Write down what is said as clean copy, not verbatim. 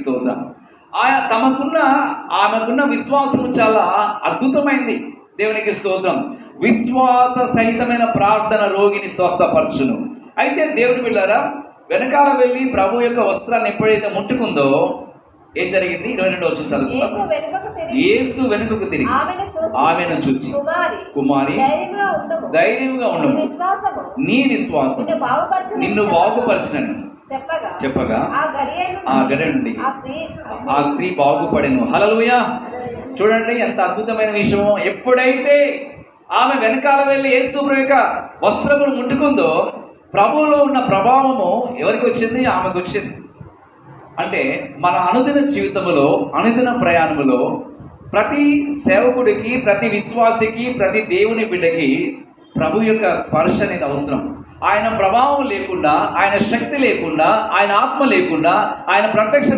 స్తోత్రం. ఆమెకున్న విశ్వాసము చాలా అద్భుతమైంది. దేవునికి స్తోత్రం. విశ్వాస సహితమైన ప్రార్థన రోగిని స్వస్థపరచును. అయితే దేవుని బిడ్డలారా, వెనకాల వెళ్ళి ప్రభు యొక్క వస్త్రాన్ని ఎప్పుడైతే ముట్టుకుందో ఏం జరిగింది? 22వ వచనం చదువుతాం. యేసు వెనుకకు తిరిగి ఆమెను చూచి, కుమారి ధైర్యంగా ఉండము, నీ విశ్వాసం నిన్ను బాగుపరచునని చెప్పగా ఆ గడియ నుండి ఆ స్త్రీ బాగుపడెను. హల్లెలూయా. చూడండి ఎంత అద్భుతమైన విషయం. ఎప్పుడైతే ఆమె వెనకాల వెళ్ళి యేసు ప్రభు యొక్క వస్త్రమును ముట్టుకుందో ప్రభువులో ఉన్న ప్రభావము ఎవరికి వచ్చింది? ఆమెకు వచ్చింది. అంటే మన అనుదిన జీవితంలో, అనుదిన ప్రయాణంలో ప్రతి సేవకుడికి, ప్రతి విశ్వాసికి, ప్రతి దేవుని బిడ్డకి ప్రభు యొక్క స్పర్శ అనేది అవసరం. ఆయన ప్రభావం లేకుండా, ఆయన శక్తి లేకుండా, ఆయన ఆత్మ లేకుండా, ఆయన ప్రత్యక్ష